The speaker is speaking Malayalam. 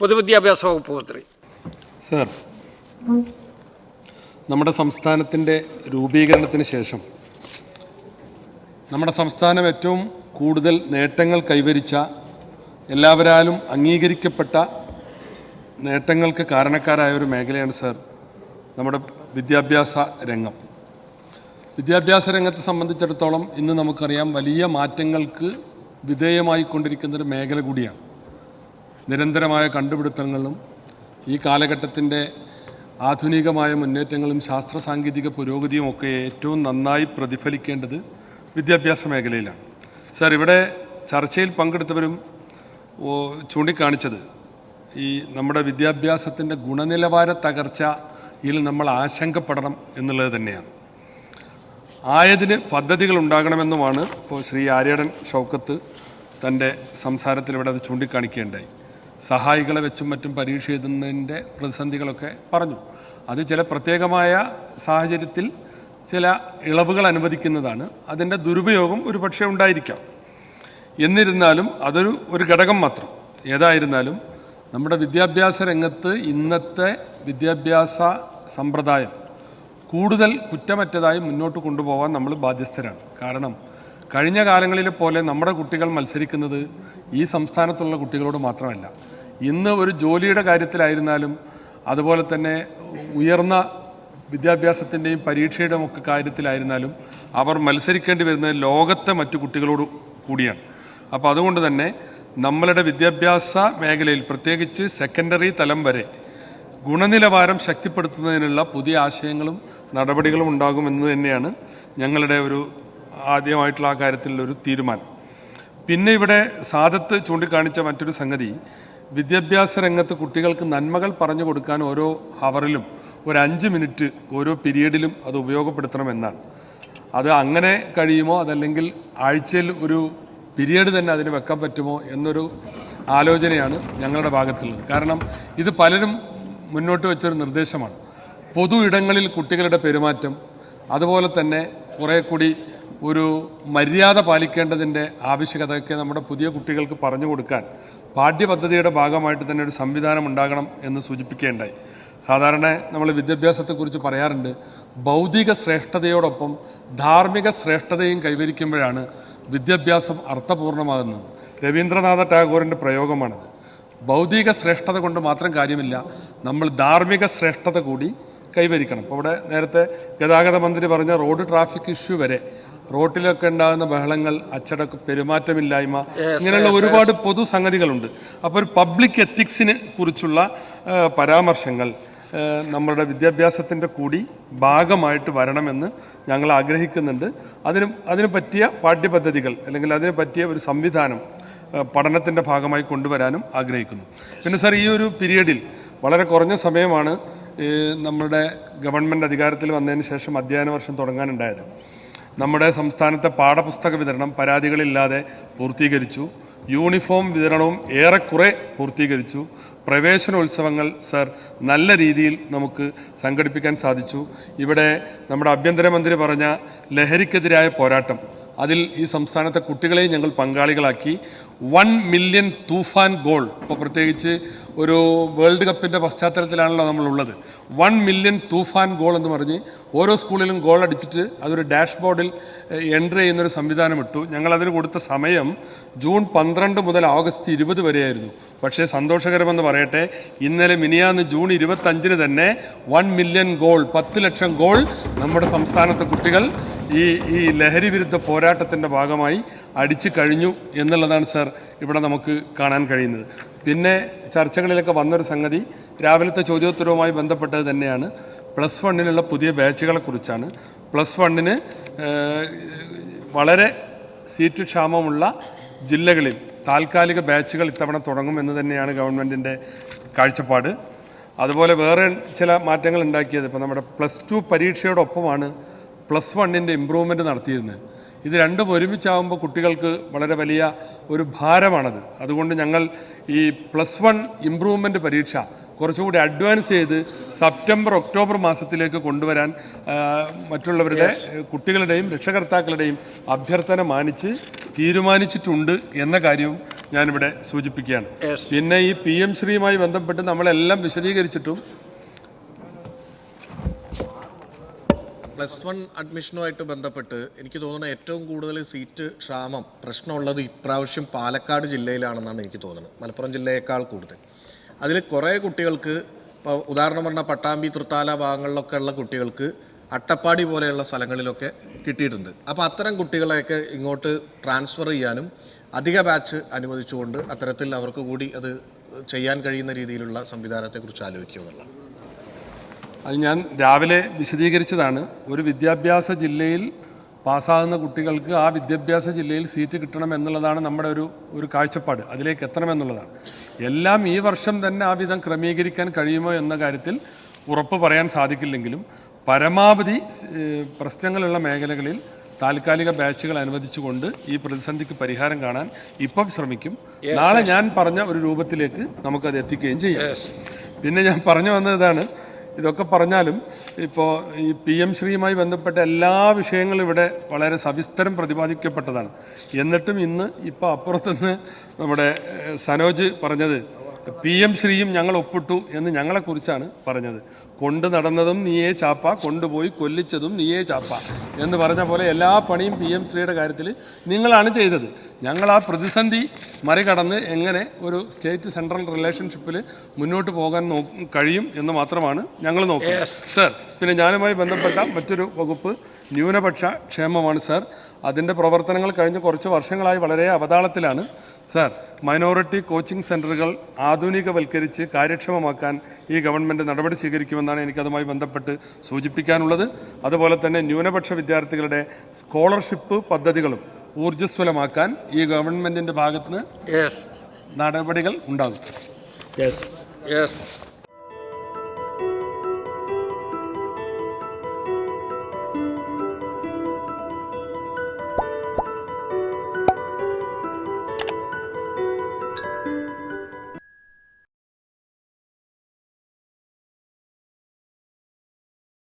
പൊതുവിദ്യാഭ്യാസ വകുപ്പ് മന്ത്രി. സർ, നമ്മുടെ സംസ്ഥാനത്തിൻ്റെ രൂപീകരണത്തിന് ശേഷം നമ്മുടെ സംസ്ഥാനം ഏറ്റവും കൂടുതൽ നേട്ടങ്ങൾ കൈവരിച്ച, എല്ലാവരാലും അംഗീകരിക്കപ്പെട്ട നേട്ടങ്ങൾക്ക് കാരണക്കാരായ ഒരു മേഖലയാണ് സർ നമ്മുടെ വിദ്യാഭ്യാസ രംഗം. വിദ്യാഭ്യാസ രംഗത്തെ സംബന്ധിച്ചിടത്തോളം ഇന്ന് നമുക്കറിയാം വലിയ മാറ്റങ്ങൾക്ക് വിധേയമായിക്കൊണ്ടിരിക്കുന്നൊരു മേഖല കൂടിയാണ്. നിരന്തരമായ കണ്ടുപിടുത്തങ്ങളും ഈ കാലഘട്ടത്തിൻ്റെ ആധുനികമായ മുന്നേറ്റങ്ങളും ശാസ്ത്ര സാങ്കേതിക പുരോഗതിയും ഒക്കെ ഏറ്റവും നന്നായി പ്രതിഫലിക്കേണ്ടത് വിദ്യാഭ്യാസ മേഖലയിലാണ്. സർ, ഇവിടെ ചർച്ചയിൽ പങ്കെടുത്തവരും ചൂണ്ടിക്കാണിച്ചത് ഈ നമ്മുടെ വിദ്യാഭ്യാസത്തിൻ്റെ ഗുണനിലവാര തകർച്ചയിൽ നമ്മൾ ആശങ്കപ്പെടണം എന്നുള്ളത് തന്നെയാണ്. ആയതിന് പദ്ധതികൾ ഉണ്ടാകണമെന്നുമാണ് ഇപ്പോൾ ശ്രീ ആര്യടൻ ഷൗക്കത്ത് തൻ്റെ സംസാരത്തിൽ ഇവിടെ അത് ചൂണ്ടിക്കാണിക്കുകയുണ്ടായി. സഹായികളെ വെച്ചും മറ്റും പരീക്ഷ എഴുതുന്നതിൻ്റെ പ്രതിസന്ധികളൊക്കെ പറഞ്ഞു. അത് ചില പ്രത്യേകമായ സാഹചര്യത്തിൽ ചില ഇളവുകൾ അനുവദിക്കുന്നതാണ്. അതിൻ്റെ ദുരുപയോഗം ഒരു പക്ഷേ ഉണ്ടായിരിക്കാം. എന്നിരുന്നാലും അതൊരു ഘടകം മാത്രം. ഏതായിരുന്നാലും നമ്മുടെ വിദ്യാഭ്യാസ രംഗത്ത് ഇന്നത്തെ വിദ്യാഭ്യാസ സമ്പ്രദായം കൂടുതൽ കുറ്റമറ്റതായി മുന്നോട്ട് കൊണ്ടുപോകാൻ നമ്മൾ ബാധ്യസ്ഥരാണ്. കാരണം കഴിഞ്ഞ കാലങ്ങളിലെ പോലെ നമ്മുടെ കുട്ടികൾ മത്സരിക്കുന്നത് ഈ സംസ്ഥാനത്തുള്ള കുട്ടികളോട് മാത്രമല്ല. ഇന്ന് ഒരു ജോലിയുടെ കാര്യത്തിലായിരുന്നാലും അതുപോലെ തന്നെ ഉയർന്ന വിദ്യാഭ്യാസത്തിൻ്റെയും പരീക്ഷയുടെയും ഒക്കെ കാര്യത്തിലായിരുന്നാലും അവർ മത്സരിക്കേണ്ടി വരുന്നത് ലോകത്തെ മറ്റു കുട്ടികളോട് കൂടിയാണ്. അപ്പോൾ അതുകൊണ്ട് തന്നെ നമ്മളുടെ വിദ്യാഭ്യാസ മേഖലയിൽ പ്രത്യേകിച്ച് സെക്കൻഡറി തലം വരെ ഗുണനിലവാരം ശക്തിപ്പെടുത്തുന്നതിനുള്ള പുതിയ ആശയങ്ങളും നടപടികളും ഉണ്ടാകുമെന്ന് തന്നെയാണ് ഞങ്ങളുടെ ഒരു ആദ്യമായിട്ടുള്ള ആ കാര്യത്തിലുള്ളൊരു തീരുമാനം. പിന്നെ ഇവിടെ സാദത്ത് ചൂണ്ടിക്കാണിച്ച മറ്റൊരു സംഗതി, വിദ്യാഭ്യാസ രംഗത്ത് കുട്ടികൾക്ക് നന്മകൾ പറഞ്ഞു കൊടുക്കാൻ ഓരോ ഹവറിലും ഒരു 5 മിനിറ്റ് ഓരോ പീരീഡിലും അത് ഉപയോഗപ്പെടുത്തണമെന്നാണ്. അത് അങ്ങനെ കഴിയുമോ, അതല്ലെങ്കിൽ ആഴ്ചയിൽ ഒരു പീരീഡ് തന്നെ അതിന് വെക്കാൻ പറ്റുമോ എന്നൊരു ആലോചനയാണ് ഞങ്ങളുടെ ഭാഗത്തുള്ളത്. കാരണം ഇത് പലരും മുന്നോട്ട് വെച്ചൊരു നിർദ്ദേശമാണ്. പൊതു ഇടങ്ങളിൽ കുട്ടികളുടെ പെരുമാറ്റം, അതുപോലെ തന്നെ കുറേ കൂടി ഒരു മര്യാദ പാലിക്കേണ്ടതിൻ്റെ ആവശ്യകതയൊക്കെ നമ്മുടെ പുതിയ കുട്ടികൾക്ക് പറഞ്ഞു കൊടുക്കാൻ പാഠ്യപദ്ധതിയുടെ ഭാഗമായിട്ട് തന്നെ ഒരു സംവിധാനം ഉണ്ടാകണം എന്ന് സൂചിപ്പിക്കുകയുണ്ടായി. സാധാരണ നമ്മൾ വിദ്യാഭ്യാസത്തെക്കുറിച്ച് പറയാറുണ്ട്, ഭൗതിക ശ്രേഷ്ഠതയോടൊപ്പം ധാർമ്മിക ശ്രേഷ്ഠതയും കൈവരിക്കുമ്പോഴാണ് വിദ്യാഭ്യാസം അർത്ഥപൂർണമാകുന്നത്. രവീന്ദ്രനാഥ ടാഗോറിൻ്റെ പ്രയോഗമാണത്. ഭൗതിക ശ്രേഷ്ഠത കൊണ്ട് മാത്രം കാര്യമില്ല, നമ്മൾ ധാർമ്മിക ശ്രേഷ്ഠത കൂടി കൈവരിക്കണം. അപ്പോൾ ഇവിടെ നേരത്തെ ഗതാഗത മന്ത്രി പറഞ്ഞ റോഡ് ട്രാഫിക് ഇഷ്യൂ വരെ, റോട്ടിലൊക്കെ ഉണ്ടാകുന്ന ബഹളങ്ങൾ, അച്ചടക്ക പെരുമാറ്റമില്ലായ്മ, ഇങ്ങനെയുള്ള ഒരുപാട് പൊതു സംഗതികളുണ്ട്. അപ്പോൾ ഒരു പബ്ലിക് എത്തിക്സിനെ കുറിച്ചുള്ള പരാമർശങ്ങൾ നമ്മളുടെ വിദ്യാഭ്യാസത്തിൻ്റെ കൂടി ഭാഗമായിട്ട് വരണമെന്ന് ഞങ്ങൾ ആഗ്രഹിക്കുന്നുണ്ട്. അതിന് പറ്റിയ പാഠ്യപദ്ധതികൾ അല്ലെങ്കിൽ അതിന് പറ്റിയ ഒരു സംവിധാനം പഠനത്തിൻ്റെ ഭാഗമായി കൊണ്ടുവരാനും ആഗ്രഹിക്കുന്നു. പിന്നെ സർ, ഈ ഒരു പീരീഡിൽ വളരെ കുറഞ്ഞ സമയമാണ് നമ്മുടെ ഗവൺമെൻറ് അധികാരത്തിൽ വന്നതിന് ശേഷം അധ്യയന വർഷം തുടങ്ങാനുണ്ടായത്. നമ്മുടെ സംസ്ഥാനത്തെ പാഠപുസ്തക വിതരണം പരാതികളില്ലാതെ പൂർത്തീകരിച്ചു. യൂണിഫോം വിതരണവും ഏറെക്കുറെ പൂർത്തീകരിച്ചു. പ്രവേശനോത്സവങ്ങൾ സർ നല്ല രീതിയിൽ നമുക്ക് സംഘടിപ്പിക്കാൻ സാധിച്ചു. ഇവിടെ നമ്മുടെ ആഭ്യന്തരമന്ത്രി പറഞ്ഞ ലഹരിക്കെതിരായ പോരാട്ടം, അതിൽ ഈ സംസ്ഥാനത്തെ കുട്ടികളെയും ഞങ്ങൾ പങ്കാളികളാക്കി. 1 മില്യൺ തൂഫാൻ ഗോൾ, ഇപ്പോൾ പ്രത്യേകിച്ച് ഒരു വേൾഡ് കപ്പിൻ്റെ പശ്ചാത്തലത്തിലാണല്ലോ നമ്മളുള്ളത്. 1 മില്യൺ തൂഫാൻ ഗോൾ എന്ന് പറഞ്ഞ് ഓരോ സ്കൂളിലും ഗോൾ അടിച്ചിട്ട് അതൊരു ഡാഷ്ബോർഡിൽ എൻട്രി ചെയ്യുന്നൊരു സംവിധാനം ഇട്ടു. ഞങ്ങളതിന് കൊടുത്ത സമയം ജൂൺ 12 മുതൽ ഓഗസ്റ്റ് 20 വരെയായിരുന്നു. പക്ഷേ സന്തോഷകരമെന്ന് പറയട്ടെ, ഇന്നലെ മിനിയാന്ന് ജൂൺ 25 തന്നെ 1 മില്യൺ ഗോൾ, 10 ലക്ഷം ഗോൾ നമ്മുടെ സംസ്ഥാനത്തെ കുട്ടികൾ ഈ ലഹരി വിരുദ്ധ പോരാട്ടത്തിൻ്റെ ഭാഗമായി അടിച്ചു കഴിഞ്ഞു എന്നുള്ളതാണ് സർ ഇവിടെ നമുക്ക് കാണാൻ കഴിയുന്നത്. പിന്നെ ചർച്ചകളിലൊക്കെ വന്നൊരു സംഗതി രാവിലത്തെ ചോദ്യോത്തരവുമായി ബന്ധപ്പെട്ടത് തന്നെയാണ്. +1 പുതിയ ബാച്ചുകളെക്കുറിച്ചാണ്. +1 വളരെ സീറ്റ് ക്ഷാമമുള്ള ജില്ലകളിൽ താൽക്കാലിക ബാച്ചുകൾ ഇത്തവണ തുടങ്ങുമെന്ന് തന്നെയാണ് ഗവൺമെൻറ്റിൻ്റെ കാഴ്ചപ്പാട്. അതുപോലെ വേറെ ചില മാറ്റങ്ങൾ ഉണ്ടാക്കിയത്, ഇപ്പോൾ നമ്മുടെ +2 പരീക്ഷയോടൊപ്പമാണ് +1 ഇമ്പ്രൂവ്മെൻറ്റ് നടത്തിയിരുന്നത്. ഇത് രണ്ടും ഒരുമിച്ചാകുമ്പോൾ കുട്ടികൾക്ക് വളരെ വലിയ ഒരു ഭാരമാണത്. അതുകൊണ്ട് ഞങ്ങൾ ഈ +1 ഇമ്പ്രൂവ്മെൻറ്റ് പരീക്ഷ കുറച്ചുകൂടി അഡ്വാൻസ് ചെയ്ത് സെപ്റ്റംബർ ഒക്ടോബർ മാസത്തിലേക്ക് കൊണ്ടുവരാൻ മറ്റുള്ളവരുടെ കുട്ടികളുടെയും രക്ഷകർത്താക്കളുടെയും അഭ്യർത്ഥന മാനിച്ച് തീരുമാനിച്ചിട്ടുണ്ട് എന്ന കാര്യവും ഞാനിവിടെ സൂചിപ്പിക്കുകയാണ്. പിന്നെ ഈ PM ശ്രീയുമായി ബന്ധപ്പെട്ട് നമ്മളെല്ലാം വിശദീകരിച്ചിട്ടും +1 അഡ്മിഷനുമായിട്ട് ബന്ധപ്പെട്ട് എനിക്ക് തോന്നുന്നത് ഏറ്റവും കൂടുതൽ സീറ്റ് ക്ഷാമം പ്രശ്നമുള്ളത് ഇപ്രാവശ്യം പാലക്കാട് ജില്ലയിലാണെന്നാണ് എനിക്ക് തോന്നുന്നത്, മലപ്പുറം ജില്ലയേക്കാൾ കൂടുതൽ. അതിൽ കുറേ കുട്ടികൾക്ക്, ഇപ്പോൾ ഉദാഹരണം പറഞ്ഞാൽ പട്ടാമ്പി, തൃത്താല ഭാഗങ്ങളിലൊക്കെ ഉള്ള കുട്ടികൾക്ക് അട്ടപ്പാടി പോലെയുള്ള സ്ഥലങ്ങളിലൊക്കെ കിട്ടിയിട്ടുണ്ട്. അപ്പോൾ അത്തരം കുട്ടികളെയൊക്കെ ഇങ്ങോട്ട് ട്രാൻസ്ഫർ ചെയ്യാനും അധിക ബാച്ച് അനുവദിച്ചുകൊണ്ട് അത്തരത്തിൽ അവർക്ക് കൂടി അത് ചെയ്യാൻ കഴിയുന്ന രീതിയിലുള്ള സംവിധാനത്തെക്കുറിച്ച് ആലോചിക്കുമെന്നുള്ളതാണ്. അത് ഞാൻ രാവിലെ വിശദീകരിച്ചതാണ്. ഒരു വിദ്യാഭ്യാസ ജില്ലയിൽ പാസ്സാകുന്ന കുട്ടികൾക്ക് ആ വിദ്യാഭ്യാസ ജില്ലയിൽ സീറ്റ് കിട്ടണം എന്നുള്ളതാണ് നമ്മുടെ ഒരു കാഴ്ചപ്പാട്. അതിലേക്ക് എത്തണമെന്നുള്ളതാണ്. എല്ലാം ഈ വർഷം തന്നെ ആ വിധം ക്രമീകരിക്കാൻ കഴിയുമോ എന്ന കാര്യത്തിൽ ഉറപ്പ് പറയാൻ സാധിക്കില്ലെങ്കിലും പരമാവധി പ്രശ്നങ്ങളുള്ള മേഖലകളിൽ താൽക്കാലിക ബാച്ചുകൾ അനുവദിച്ചുകൊണ്ട് ഈ പ്രതിസന്ധിക്ക് പരിഹാരം കാണാൻ ഇപ്പം ശ്രമിക്കും. നാളെ ഞാൻ പറഞ്ഞ ഒരു രൂപത്തിലേക്ക് നമുക്കത് എത്തിക്കുകയും ചെയ്യാം. പിന്നെ ഞാൻ പറഞ്ഞു വന്നതാണ്, ഇതൊക്കെ പറഞ്ഞാലും ഇപ്പോൾ ഈ PM ശ്രീയുമായി ബന്ധപ്പെട്ട എല്ലാ വിഷയങ്ങളും ഇവിടെ വളരെ സവിസ്തരം പ്രതിപാദിക്കപ്പെട്ടതാണ്. എന്നിട്ടും ഇന്ന് ഇപ്പോൾ അപ്പുറത്തുനിന്ന് നമ്മുടെ സനോജ് പറഞ്ഞത് PM ശ്രീയും ഞങ്ങൾ ഒപ്പിട്ടു എന്ന് ഞങ്ങളെക്കുറിച്ചാണ് പറഞ്ഞത്. കൊണ്ടു നടന്നതും നീയേ ചാപ്പ, കൊണ്ടുപോയി കൊല്ലിച്ചതും നീയേ ചാപ്പ എന്ന് പറഞ്ഞ പോലെ എല്ലാ പണിയും PM ശ്രീയുടെ കാര്യത്തിൽ നിങ്ങളാണ് ചെയ്തത്. ഞങ്ങൾ ആ പ്രതിസന്ധി മറികടന്ന് എങ്ങനെ ഒരു സ്റ്റേറ്റ് സെൻട്രൽ റിലേഷൻഷിപ്പിൽ മുന്നോട്ട് പോകാൻ കഴിയും എന്ന് മാത്രമാണ് ഞങ്ങൾ നോക്കുന്നത് സർ. പിന്നെ ഞാനുമായി ബന്ധപ്പെട്ട മറ്റൊരു വകുപ്പ് ന്യൂനപക്ഷ ക്ഷേമമാണ് സർ. അതിൻ്റെ പ്രവർത്തനങ്ങൾ കഴിഞ്ഞ കുറച്ച് വർഷങ്ങളായി വളരെ അവതാളത്തിലാണ് സർ. മൈനോറിറ്റി കോച്ചിങ് സെൻ്ററുകൾ ആധുനികവൽക്കരിച്ച് കാര്യക്ഷമമാക്കാൻ ഈ ഗവൺമെൻറ് നടപടി സ്വീകരിക്കുമെന്നാണ് എനിക്കതുമായി ബന്ധപ്പെട്ട് സൂചിപ്പിക്കാനുള്ളത്. അതുപോലെ തന്നെ ന്യൂനപക്ഷ വിദ്യാർത്ഥികളുടെ സ്കോളർഷിപ്പ് പദ്ധതികളും ഊർജ്ജസ്വലമാക്കാൻ ഈ ഗവൺമെൻറ്റിൻ്റെ ഭാഗത്തുനിന്ന് നടപടികൾ ഉണ്ടാകും.